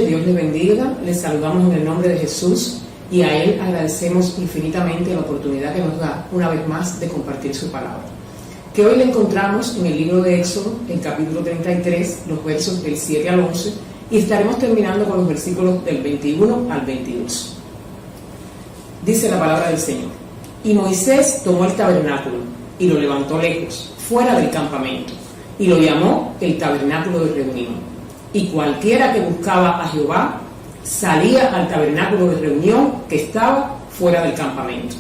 noche, Dios les bendiga. Les saludamos en el nombre de Jesús y a Él agradecemos infinitamente la oportunidad que nos da una vez más de compartir su palabra. Que hoy la encontramos en el libro de Éxodo, el capítulo 33, los versos del 7 al 11, y estaremos terminando con los versículos del 21 al 22. Dice la palabra del Señor: Y Moisés tomó el tabernáculo y lo levantó lejos, fuera del campamento, y lo llamó el tabernáculo de reunión. Y cualquiera que buscaba a Jehová salía al tabernáculo de reunión que estaba fuera del campamento.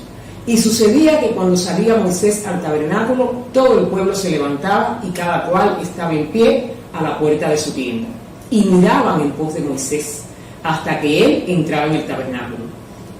Y sucedía que cuando salía Moisés al tabernáculo, todo el pueblo se levantaba y cada cual estaba en pie a la puerta de su tienda. Y miraban en pos de Moisés hasta que él entraba en el tabernáculo.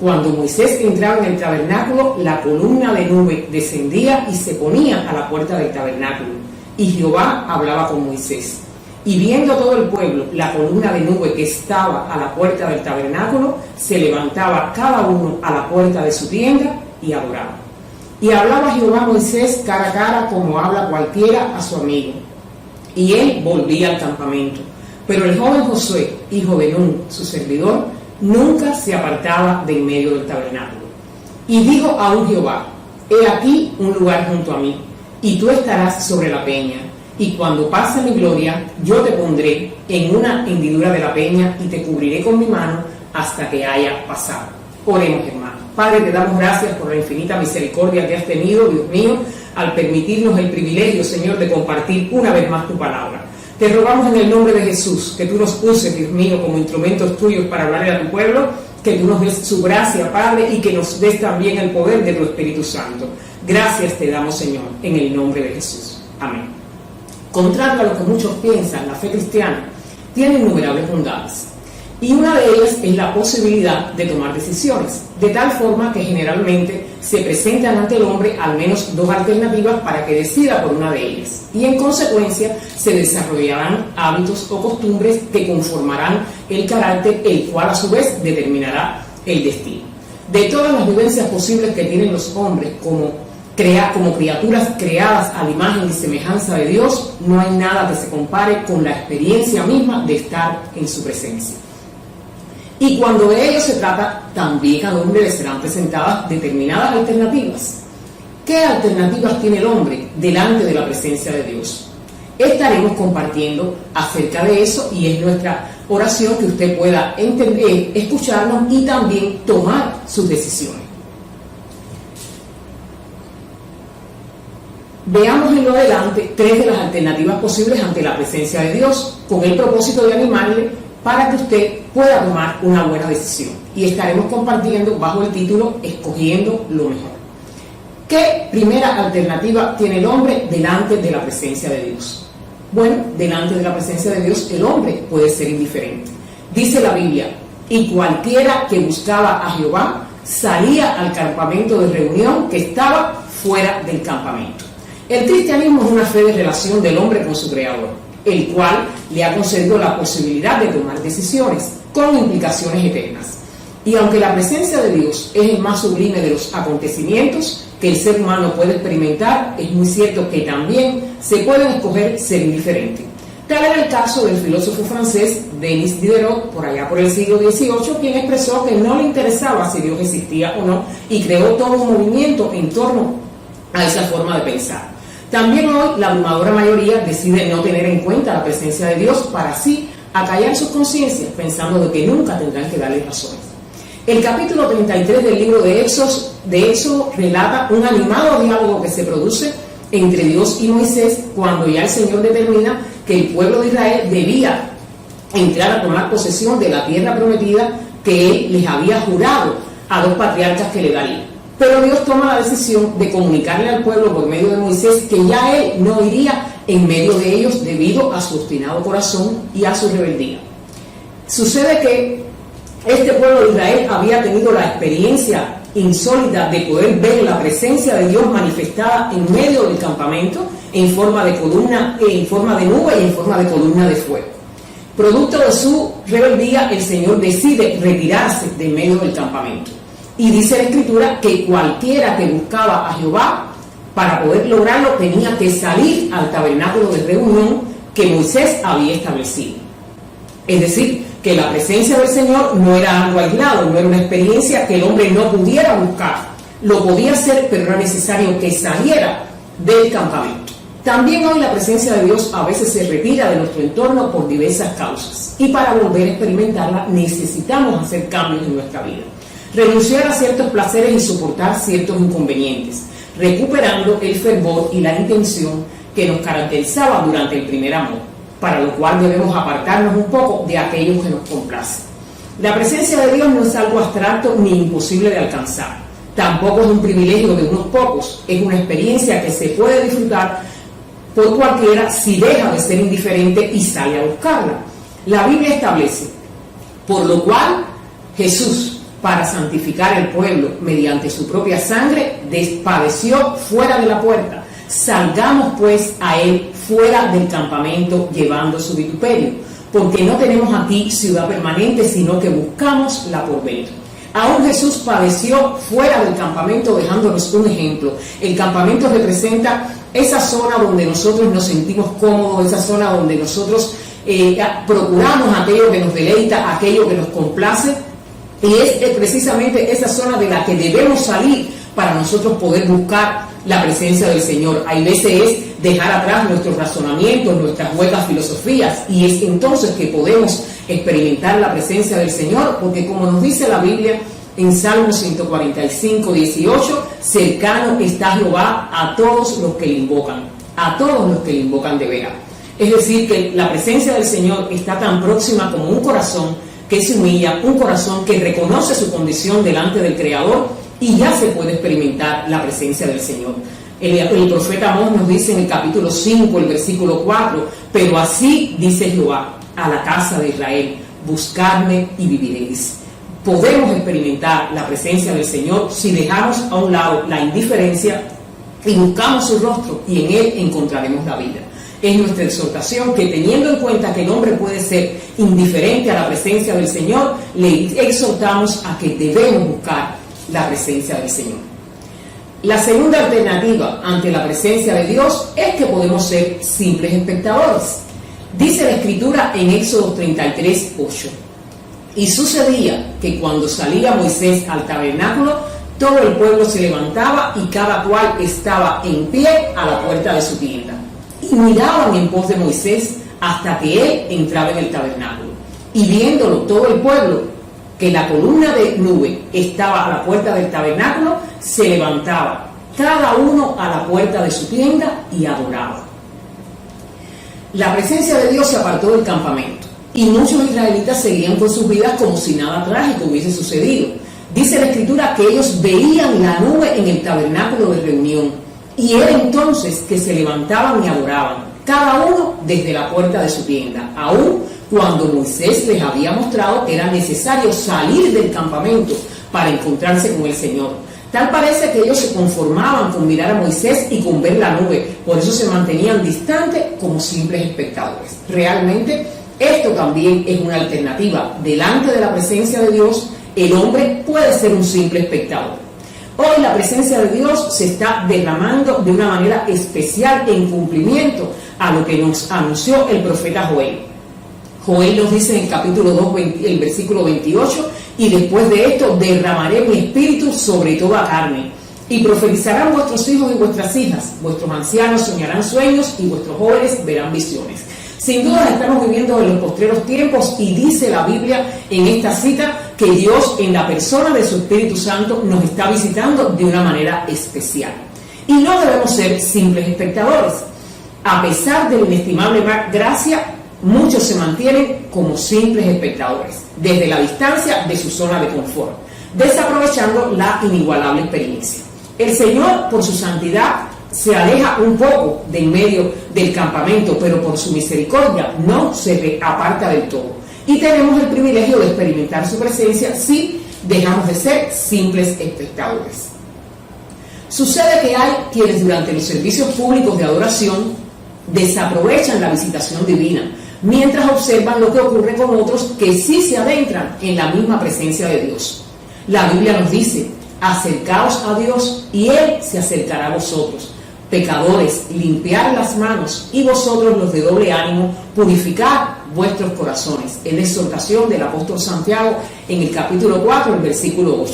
Cuando Moisés entraba en el tabernáculo, la columna de nube descendía y se ponía a la puerta del tabernáculo. Y Jehová hablaba con Moisés. Y viendo todo el pueblo la columna de nube que estaba a la puerta del tabernáculo, se levantaba cada uno a la puerta de su tienda y adoraba. Y hablaba Jehová a Moisés cara a cara, como habla cualquiera a su amigo. Y él volvía al campamento. Pero el joven Josué, hijo de Nun, su servidor, nunca se apartaba de en medio del tabernáculo. Y dijo aún Jehová: He aquí un lugar junto a mí, y tú estarás sobre la peña. Y cuando pase mi gloria, yo te pondré en una hendidura de la peña y te cubriré con mi mano hasta que haya pasado. Oremos, hermanos. Padre, te damos gracias por la infinita misericordia que has tenido, Dios mío, al permitirnos el privilegio, Señor, de compartir una vez más tu palabra. Te rogamos en el nombre de Jesús que tú nos uses, Dios mío, como instrumentos tuyos para hablarle a tu pueblo, que tú nos des su gracia, Padre, y que nos des también el poder de tu Espíritu Santo. Gracias te damos, Señor, en el nombre de Jesús. Amén. Contrario a lo que muchos piensan, la fe cristiana tiene innumerables bondades. Y una de ellas es la posibilidad de tomar decisiones, de tal forma que generalmente se presentan ante el hombre al menos dos alternativas para que decida por una de ellas. Y en consecuencia se desarrollarán hábitos o costumbres que conformarán el carácter, el cual a su vez determinará el destino. De todas las vivencias posibles que tienen los hombres como criaturas creadas a la imagen y semejanza de Dios, no hay nada que se compare con la experiencia misma de estar en su presencia. Y cuando de ello se trata, también al hombre le serán presentadas determinadas alternativas. ¿Qué alternativas tiene el hombre delante de la presencia de Dios? Estaremos compartiendo acerca de eso y es nuestra oración que usted pueda entender, escucharnos y también tomar sus decisiones. Veamos en lo adelante tres de las alternativas posibles ante la presencia de Dios, con el propósito de animarle para que usted pueda tomar una buena decisión. Y estaremos compartiendo bajo el título Escogiendo lo mejor. ¿Qué primera alternativa tiene el hombre delante de la presencia de Dios? Bueno, delante de la presencia de Dios el hombre puede ser indiferente. Dice la Biblia: y cualquiera que buscaba a Jehová salía al campamento de reunión que estaba fuera del campamento. El cristianismo es una fe de relación del hombre con su Creador, el cual le ha concedido la posibilidad de tomar decisiones con implicaciones eternas. Y aunque la presencia de Dios es el más sublime de los acontecimientos que el ser humano puede experimentar, es muy cierto que también se puede escoger ser indiferente. Tal era el caso del filósofo francés Denis Diderot, por allá por el siglo XVIII, quien expresó que no le interesaba si Dios existía o no y creó todo un movimiento en torno a esa forma de pensar. También hoy la abrumadora mayoría decide no tener en cuenta la presencia de Dios para así acallar sus conciencias, pensando de que nunca tendrán que darle razones. El capítulo 33 del libro de Éxodo relata un animado diálogo que se produce entre Dios y Moisés cuando ya el Señor determina que el pueblo de Israel debía entrar a tomar posesión de la tierra prometida que Él les había jurado a dos patriarcas que le daría. Pero Dios toma la decisión de comunicarle al pueblo por medio de Moisés que ya Él no iría en medio de ellos debido a su obstinado corazón y a su rebeldía. Sucede que este pueblo de Israel había tenido la experiencia insólita de poder ver la presencia de Dios manifestada en medio del campamento en forma de columna, en forma de nube y en forma de columna de fuego. Producto de su rebeldía, el Señor decide retirarse de medio del campamento. Y dice la Escritura que cualquiera que buscaba a Jehová, para poder lograrlo, tenía que salir al tabernáculo de reunión que Moisés había establecido. Es decir, que la presencia del Señor no era algo aislado, no era una experiencia que el hombre no pudiera buscar. Lo podía hacer, pero era necesario que saliera del campamento. También hoy la presencia de Dios a veces se retira de nuestro entorno por diversas causas. Y para volver a experimentarla necesitamos hacer cambios en nuestra vida. Renunciar a ciertos placeres y soportar ciertos inconvenientes, recuperando el fervor y la intención que nos caracterizaba durante el primer amor, para lo cual debemos apartarnos un poco de aquello que nos complace. La presencia de Dios no es algo abstracto ni imposible de alcanzar. Tampoco es un privilegio de unos pocos, es una experiencia que se puede disfrutar por cualquiera si deja de ser indiferente y sale a buscarla. La Biblia establece, por lo cual Jesús, para santificar el pueblo mediante su propia sangre, padeció fuera de la puerta. Salgamos pues a él fuera del campamento llevando su vituperio, porque no tenemos aquí ciudad permanente, sino que buscamos la porvenir. Aún Jesús padeció fuera del campamento dejándonos un ejemplo. El campamento representa esa zona donde nosotros nos sentimos cómodos, esa zona donde nosotros procuramos aquello que nos deleita, aquello que nos complace, y es precisamente esa zona de la que debemos salir para nosotros poder buscar la presencia del Señor. Hay veces es dejar atrás nuestros razonamientos, nuestras huecas filosofías, y es entonces que podemos experimentar la presencia del Señor, porque como nos dice la Biblia en Salmo 145, 18, cercano está Jehová a todos los que le invocan, a todos los que le invocan de veras. Es decir, que la presencia del Señor está tan próxima como un corazón que se humilla, un corazón que reconoce su condición delante del Creador, y ya se puede experimentar la presencia del Señor. El profeta Amós nos dice en el capítulo 5, el versículo 4, pero así dice Jehová a la casa de Israel, buscarme y viviréis. Podemos experimentar la presencia del Señor si dejamos a un lado la indiferencia y buscamos su rostro, y en él encontraremos la vida. Es nuestra exhortación que, teniendo en cuenta que el hombre puede ser indiferente a la presencia del Señor, le exhortamos a que debemos buscar la presencia del Señor. La segunda alternativa ante la presencia de Dios es que podemos ser simples espectadores. Dice la Escritura en Éxodo 33, 8. Y sucedía que cuando salía Moisés al tabernáculo, todo el pueblo se levantaba y cada cual estaba en pie a la puerta de su tienda. Y miraban en pos de Moisés hasta que él entraba en el tabernáculo. Y viéndolo todo el pueblo, que la columna de nube estaba a la puerta del tabernáculo, se levantaba cada uno a la puerta de su tienda y adoraba. La presencia de Dios se apartó del campamento y muchos israelitas seguían con sus vidas como si nada trágico hubiese sucedido. Dice la Escritura que ellos veían la nube en el tabernáculo de reunión, y era entonces que se levantaban y adoraban, cada uno desde la puerta de su tienda, aún cuando Moisés les había mostrado que era necesario salir del campamento para encontrarse con el Señor. Tal parece que ellos se conformaban con mirar a Moisés y con ver la nube, por eso se mantenían distantes como simples espectadores. Realmente esto también es una alternativa. Delante de la presencia de Dios, el hombre puede ser un simple espectador. Hoy la presencia de Dios se está derramando de una manera especial en cumplimiento a lo que nos anunció el profeta Joel. Joel nos dice en el capítulo 2, el versículo 28, y después de esto derramaré mi espíritu sobre toda carne, y profetizarán vuestros hijos y vuestras hijas, vuestros ancianos soñarán sueños y vuestros jóvenes verán visiones. Sin duda estamos viviendo en los postreros tiempos, y dice la Biblia en esta cita que Dios, en la persona de su Espíritu Santo, nos está visitando de una manera especial. Y no debemos ser simples espectadores. A pesar de la inestimable gracia, muchos se mantienen como simples espectadores, desde la distancia de su zona de confort, desaprovechando la inigualable experiencia. El Señor, por su santidad, se aleja un poco de en medio del campamento, pero por su misericordia no se aparta del todo. Y tenemos el privilegio de experimentar su presencia si dejamos de ser simples espectadores. Sucede que hay quienes durante los servicios públicos de adoración desaprovechan la visitación divina, mientras observan lo que ocurre con otros que sí se adentran en la misma presencia de Dios. La Biblia nos dice: acercaos a Dios y Él se acercará a vosotros. pecadores, limpiad las manos, y vosotros los de doble ánimo, purificad vuestros corazones. Es la exhortación del apóstol Santiago en el capítulo 4, el versículo 8.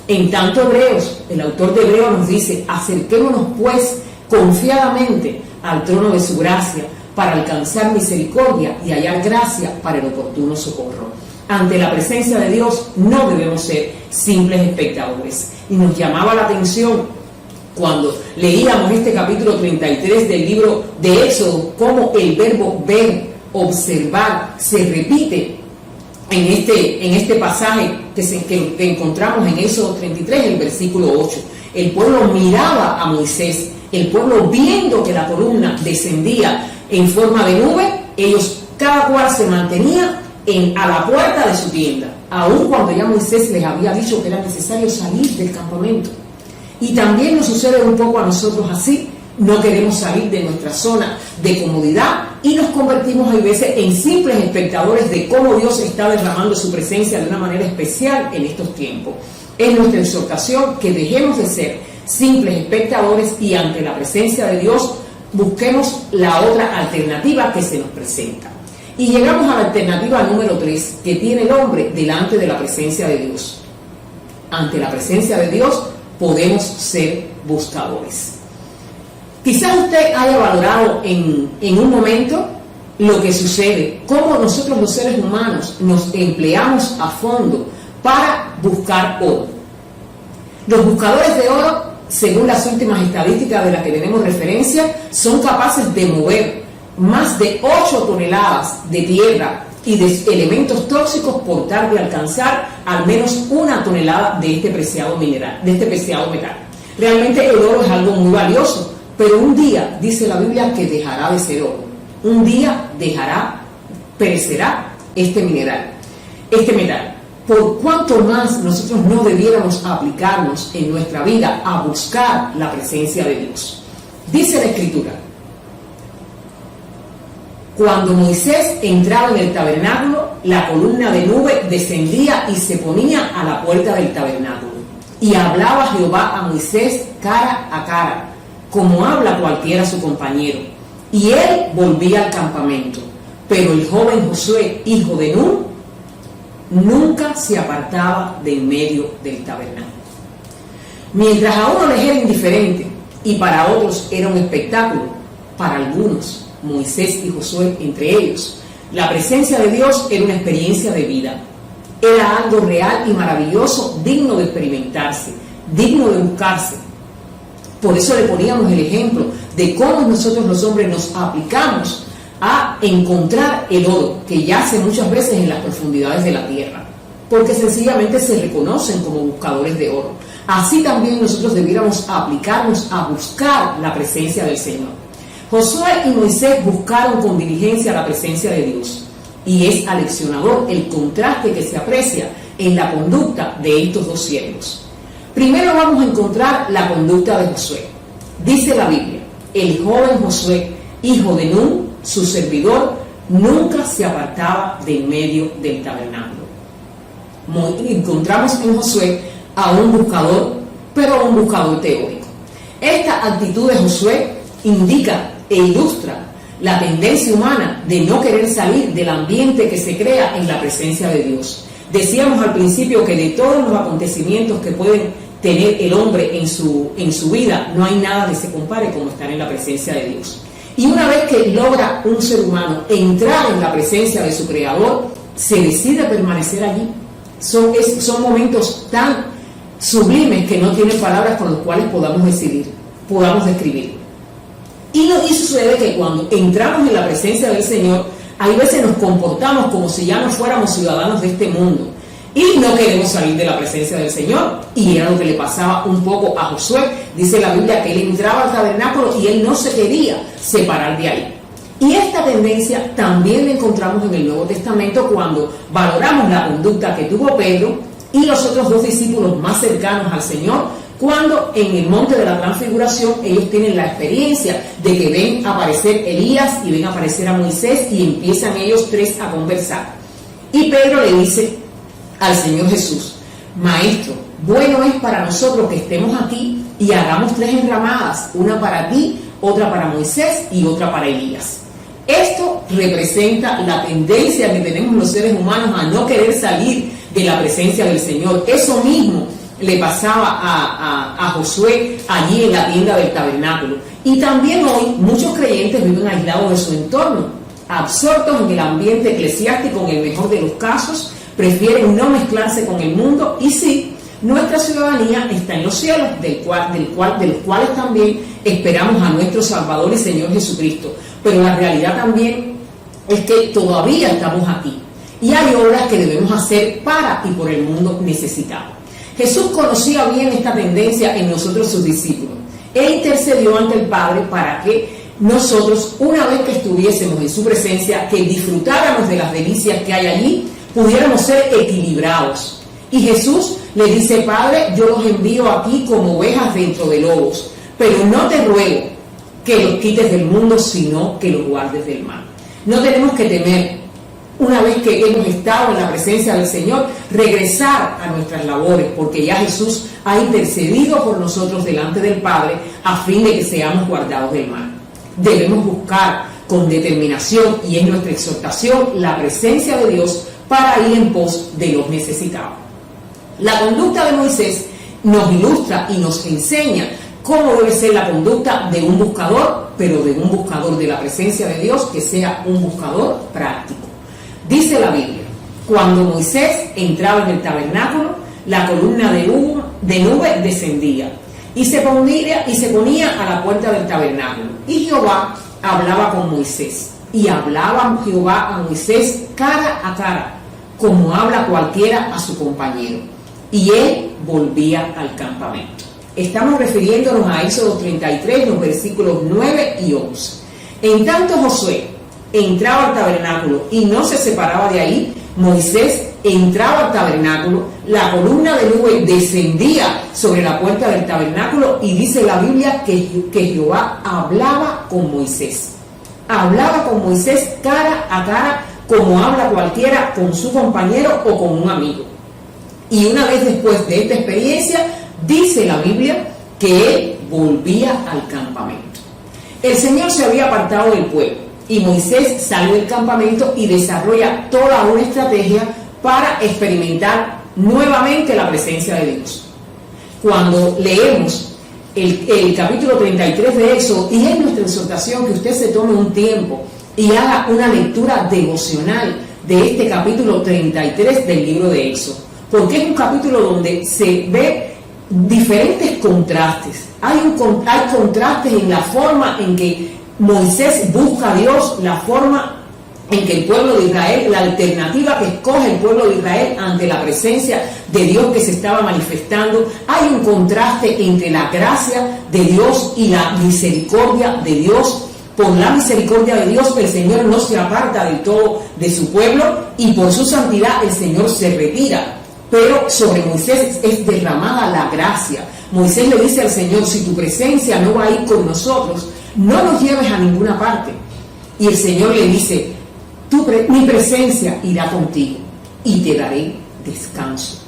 En tanto Hebreos, el autor de Hebreos nos dice: acerquémonos pues confiadamente al trono de su gracia, para alcanzar misericordia y hallar gracia para el oportuno socorro. Ante la presencia de Dios no debemos ser simples espectadores. Y nos llamaba la atención cuando leíamos este capítulo 33 del libro de Éxodo, cómo el verbo ver, observar, se repite en este pasaje que encontramos en Éxodo 33, el versículo 8. El pueblo miraba a Moisés, el pueblo viendo que la columna descendía en forma de nube, ellos cada cual se mantenía a la puerta de su tienda, aun cuando ya Moisés les había dicho que era necesario salir del campamento. Y también nos sucede un poco a nosotros así. No queremos salir de nuestra zona de comodidad y nos convertimos a veces en simples espectadores de cómo Dios está derramando su presencia de una manera especial en estos tiempos. Es nuestra exhortación que dejemos de ser simples espectadores y ante la presencia de Dios busquemos la otra alternativa que se nos presenta. Y llegamos a la alternativa número 3 que tiene el hombre delante de la presencia de Dios. Ante la presencia de Dios podemos ser buscadores. Quizás usted haya valorado en un momento lo que sucede, cómo nosotros los seres humanos nos empleamos a fondo para buscar oro. Los buscadores de oro, según las últimas estadísticas de las que tenemos referencia, son capaces de mover más de 8 toneladas de tierra y de elementos tóxicos por tal de alcanzar al menos 1 tonelada de este preciado mineral, de este preciado metal. Realmente el oro es algo muy valioso, pero un día, dice la Biblia, que dejará de ser oro. Un día perecerá este mineral, este metal. Por cuanto más nosotros no debiéramos aplicarnos en nuestra vida a buscar la presencia de Dios. Dice la Escritura: cuando Moisés entraba en el tabernáculo, la columna de nube descendía y se ponía a la puerta del tabernáculo. Y hablaba Jehová a Moisés cara a cara, como habla cualquiera su compañero. Y él volvía al campamento. Pero el joven Josué, hijo de Nun, nunca se apartaba de en medio del tabernáculo. Mientras a uno les era indiferente y para otros era un espectáculo, para algunos, Moisés y Josué entre ellos, la presencia de Dios era una experiencia de vida. Era algo real y maravilloso, digno de experimentarse, digno de buscarse. Por eso le poníamos el ejemplo de cómo nosotros los hombres nos aplicamos a encontrar el oro que yace muchas veces en las profundidades de la tierra, porque sencillamente se reconocen como buscadores de oro. Así también nosotros debiéramos aplicarnos a buscar la presencia del Señor. Josué y Moisés buscaron con diligencia la presencia de Dios, y es aleccionador el contraste que se aprecia en la conducta de estos dos siervos. Primero vamos a encontrar la conducta de Josué. Dice la Biblia: el joven Josué, hijo de Nun, su servidor, nunca se apartaba de en medio del tabernáculo. Encontramos en Josué a un buscador, pero un buscador teórico. Esta actitud de Josué indica e ilustra la tendencia humana de no querer salir del ambiente que se crea en la presencia de Dios. Decíamos al principio que de todos los acontecimientos que pueden tener el hombre en su vida, no hay nada que se compare como estar en la presencia de Dios. Y una vez que logra un ser humano entrar en la presencia de su Creador, se decide a permanecer allí. Son momentos tan sublimes que no tienen palabras con las cuales podamos describir. Y sucede que cuando entramos en la presencia del Señor, hay veces nos comportamos como si ya no fuéramos ciudadanos de este mundo y no queremos salir de la presencia del Señor. Y era lo que le pasaba un poco a Josué. Dice la Biblia que él entraba al tabernáculo y él no se quería separar de ahí. Y esta tendencia también la encontramos en el Nuevo Testamento cuando valoramos la conducta que tuvo Pedro y los otros dos discípulos más cercanos al Señor, cuando en el monte de la transfiguración ellos tienen la experiencia de que ven aparecer Elías y ven aparecer a Moisés y empiezan ellos tres a conversar. Y Pedro le dice al Señor Jesús: Maestro, bueno es para nosotros que estemos aquí y hagamos 3 enramadas, una para ti, otra para Moisés y otra para Elías. Esto representa la tendencia que tenemos los seres humanos a no querer salir de la presencia del Señor. Eso mismo le pasaba a Josué allí en la tienda del tabernáculo. Y también hoy muchos creyentes viven aislados de su entorno, absortos en el ambiente eclesiástico en el mejor de los casos, prefieren no mezclarse con el mundo. Y sí, nuestra ciudadanía está en los cielos, de los cuales también esperamos a nuestro Salvador y Señor Jesucristo. Pero la realidad también es que todavía estamos aquí y hay obras que debemos hacer para y por el mundo necesitado. Jesús conocía bien esta tendencia en nosotros, sus discípulos. Él intercedió ante el Padre para que nosotros, una vez que estuviésemos en su presencia, que disfrutáramos de las delicias que hay allí, pudiéramos ser equilibrados. Y Jesús le dice: Padre, yo los envío aquí como ovejas dentro de lobos, pero no te ruego que los quites del mundo, sino que los guardes del mal. No tenemos que temer, una vez que hemos estado en la presencia del Señor, regresar a nuestras labores, porque ya Jesús ha intercedido por nosotros delante del Padre a fin de que seamos guardados del mal. Debemos buscar con determinación, y es nuestra exhortación, la presencia de Dios para ir en pos de los necesitados. La conducta de Moisés nos ilustra y nos enseña cómo debe ser la conducta de un buscador, pero de un buscador de la presencia de Dios que sea un buscador práctico. Dice la Biblia: cuando Moisés entraba en el tabernáculo, la columna de nube descendía y se ponía a la puerta del tabernáculo. Y Jehová hablaba con Moisés, y hablaba Jehová a Moisés cara a cara, como habla cualquiera a su compañero. Y él volvía al campamento. Estamos refiriéndonos a Éxodo 33, los versículos 9 y 11. En tanto Josué entraba al tabernáculo y no se separaba de ahí, Moisés entraba al tabernáculo, la columna de nube descendía sobre la puerta del tabernáculo, y dice la Biblia que Jehová hablaba con Moisés. Hablaba con Moisés cara a cara, como habla cualquiera con su compañero o con un amigo. Y una vez después de esta experiencia, dice la Biblia que él volvía al campamento. El Señor se había apartado del pueblo y Moisés salió del campamento y desarrolla toda una estrategia para experimentar nuevamente la presencia de Dios. Cuando leemos el capítulo 33 de Éxodo, y es nuestra exhortación que usted se tome un tiempo y haga una lectura devocional de este capítulo 33 del libro de Éxodo, porque es un capítulo donde se ve diferentes contrastes. Hay contrastes en la forma en que Moisés busca a Dios, la forma en que el pueblo de Israel, la alternativa que escoge el pueblo de Israel ante la presencia de Dios que se estaba manifestando. Hay un contraste entre la gracia de Dios y la misericordia de Dios. Por la misericordia de Dios el Señor no se aparta del todo de su pueblo, y por su santidad el Señor se retira. Pero sobre Moisés es derramada la gracia. Moisés le dice al Señor: si tu presencia no va a ir con nosotros, no nos lleves a ninguna parte. Y el Señor le dice: mi presencia irá contigo y te daré descanso.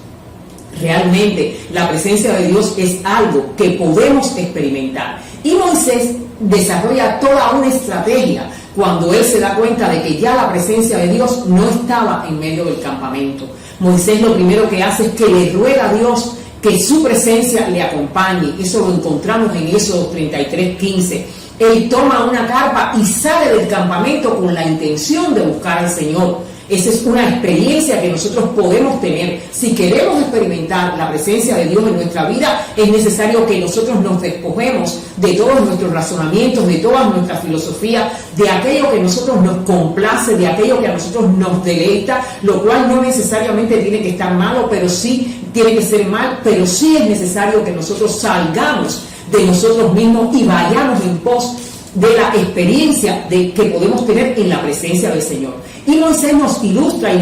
Realmente la presencia de Dios es algo que podemos experimentar. Y Moisés desarrolla toda una estrategia cuando él se da cuenta de que ya la presencia de Dios no estaba en medio del campamento. Moisés lo primero que hace es que le ruega a Dios que su presencia le acompañe. Eso lo encontramos en Éxodo 33:15. Él toma una carpa y sale del campamento con la intención de buscar al Señor. Esa es una experiencia que nosotros podemos tener. Si queremos experimentar la presencia de Dios en nuestra vida, es necesario que nosotros nos despojemos de todos nuestros razonamientos, de toda nuestra filosofía, de aquello que a nosotros nos complace, de aquello que a nosotros nos deleita, lo cual no necesariamente tiene que estar malo, pero sí tiene que ser mal, pero sí es necesario que nosotros salgamos de nosotros mismos y vayamos en pos de la experiencia que podemos tener en la presencia del Señor. Y Moisés nos ilustra y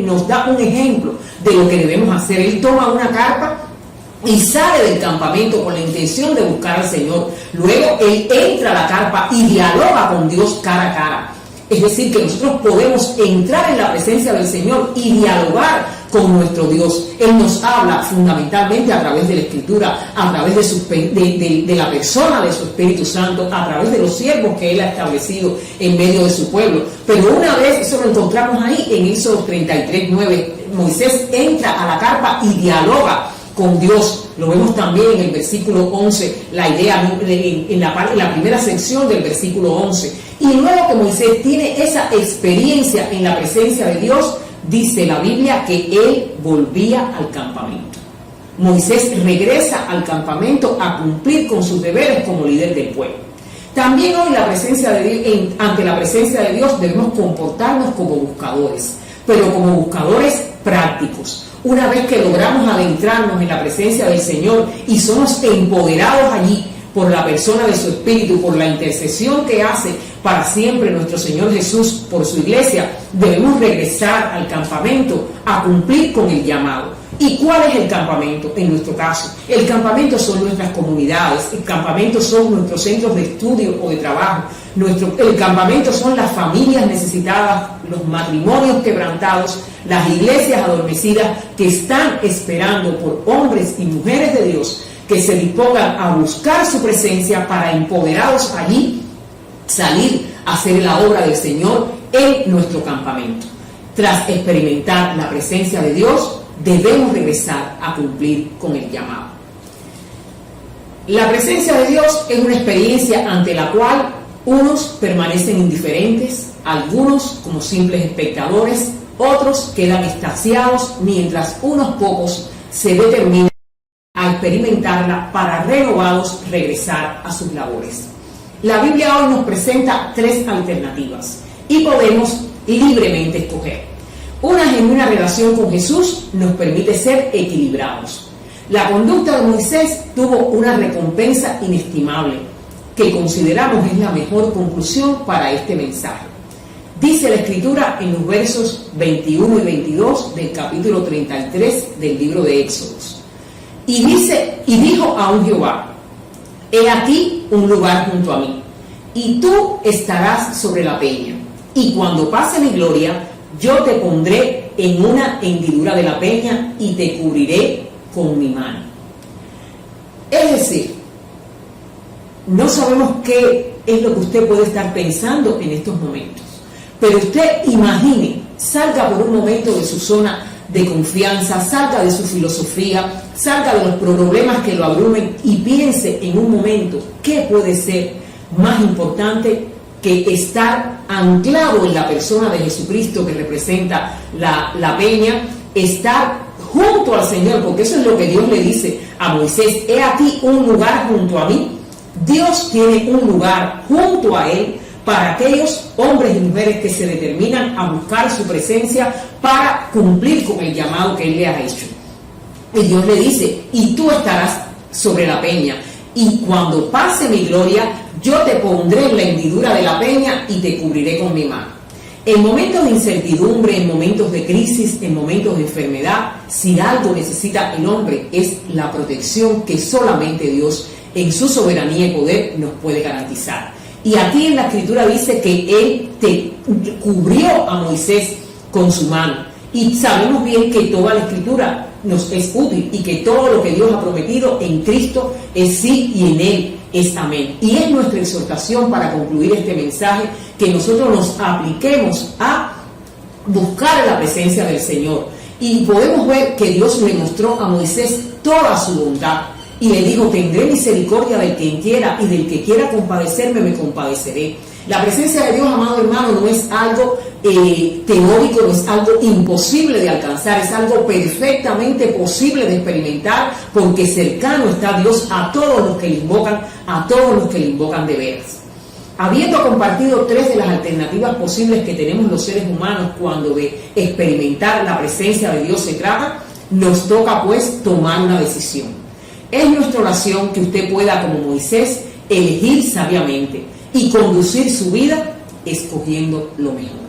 nos da un ejemplo de lo que debemos hacer. Él toma una carpa y sale del campamento con la intención de buscar al Señor. Luego él entra a la carpa y dialoga con Dios cara a cara. Es decir, que nosotros podemos entrar en la presencia del Señor y dialogar con nuestro Dios. Él nos habla fundamentalmente a través de la Escritura, a través de la persona de su Espíritu Santo, a través de los siervos que Él ha establecido en medio de su pueblo. Pero una vez, eso lo encontramos ahí en Éxodo 33:9, Moisés entra a la carpa y dialoga con Dios. Lo vemos también en el versículo 11, la idea en la primera sección del versículo 11. Y luego que Moisés tiene esa experiencia en la presencia de Dios, dice la Biblia que él volvía al campamento. Moisés regresa al campamento a cumplir con sus deberes como líder del pueblo. También hoy ante la presencia de Dios debemos comportarnos como buscadores, pero como buscadores prácticos. Una vez que logramos adentrarnos en la presencia del Señor y somos empoderados allí por la persona de su Espíritu, por la intercesión que hace para siempre nuestro Señor Jesús por su iglesia, debemos regresar al campamento a cumplir con el llamado. ¿Y cuál es el campamento en nuestro caso? El campamento son nuestras comunidades, el campamento son nuestros centros de estudio o de trabajo, el campamento son las familias necesitadas, los matrimonios quebrantados, las iglesias adormecidas que están esperando por hombres y mujeres de Dios que se dispongan a buscar su presencia para, empoderados allí, salir a hacer la obra del Señor en nuestro campamento. Tras experimentar la presencia de Dios, debemos regresar a cumplir con el llamado. La presencia de Dios es una experiencia ante la cual unos permanecen indiferentes, algunos como simples espectadores, otros quedan extasiados, mientras unos pocos se determinan a experimentarla para, renovados, regresar a sus labores. La Biblia hoy nos presenta 3 alternativas y podemos libremente escoger. Una genuina relación con Jesús nos permite ser equilibrados. La conducta de Moisés tuvo una recompensa inestimable, que consideramos es la mejor conclusión para este mensaje. Dice la Escritura en los versos 21 y 22 del capítulo 33 del libro de Éxodos. Y dijo aún Jehová: he aquí un lugar junto a mí, y tú estarás sobre la peña, y cuando pase mi gloria, yo te pondré en una hendidura de la peña y te cubriré con mi mano. Es decir, no sabemos qué es lo que usted puede estar pensando en estos momentos, pero usted imagine, salga por un momento de su zona de confianza, salga de su filosofía, salga de los problemas que lo abrumen y piense en un momento qué puede ser más importante que estar anclado en la persona de Jesucristo, que representa la peña, estar junto al Señor, porque eso es lo que Dios le dice a Moisés: he aquí un lugar junto a mí. Dios tiene un lugar junto a él para aquellos hombres y mujeres que se determinan a buscar su presencia para cumplir con el llamado que Él le ha hecho. Y Dios le dice: y tú estarás sobre la peña, y cuando pase mi gloria, yo te pondré en la hendidura de la peña y te cubriré con mi mano. En momentos de incertidumbre, en momentos de crisis, en momentos de enfermedad, si algo necesita el hombre es la protección que solamente Dios, en su soberanía y poder, nos puede garantizar. Y aquí en la Escritura dice que Él te cubrió a Moisés con su mano. Y sabemos bien que toda la Escritura nos es útil y que todo lo que Dios ha prometido en Cristo es sí y en Él es amén. Y es nuestra exhortación para concluir este mensaje que nosotros nos apliquemos a buscar la presencia del Señor. Y podemos ver que Dios le mostró a Moisés toda su bondad. Y le dijo: tendré misericordia del que quiera, y del que quiera compadecerme, me compadeceré. La presencia de Dios, amado hermano, no es algo teórico, no es algo imposible de alcanzar, es algo perfectamente posible de experimentar, porque cercano está Dios a todos los que le invocan, de veras. Habiendo compartido 3 de las alternativas posibles que tenemos los seres humanos cuando de experimentar la presencia de Dios se trata, nos toca pues tomar una decisión. Es nuestra oración que usted pueda, como Moisés, elegir sabiamente y conducir su vida escogiendo lo mejor.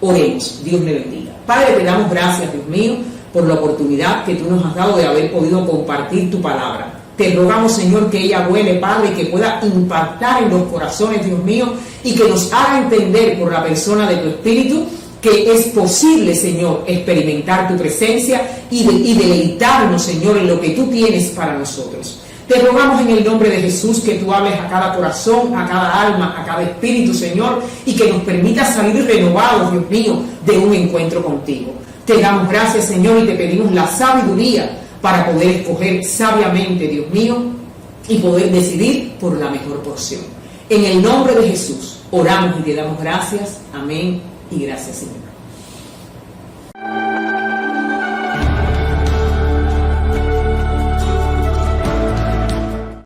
Oremos. Dios le bendiga. Padre, te damos gracias, Dios mío, por la oportunidad que tú nos has dado de haber podido compartir tu palabra. Te rogamos, Señor, que ella huele, Padre, que pueda impactar en los corazones, Dios mío, y que nos haga entender por la persona de tu Espíritu que es posible, Señor, experimentar tu presencia y deleitarnos, Señor, en lo que tú tienes para nosotros. Te rogamos en el nombre de Jesús que tú hables a cada corazón, a cada alma, a cada espíritu, Señor, y que nos permitas salir renovados, Dios mío, de un encuentro contigo. Te damos gracias, Señor, y te pedimos la sabiduría para poder escoger sabiamente, Dios mío, y poder decidir por la mejor porción. En el nombre de Jesús oramos y te damos gracias. Amén y gracias, Señor.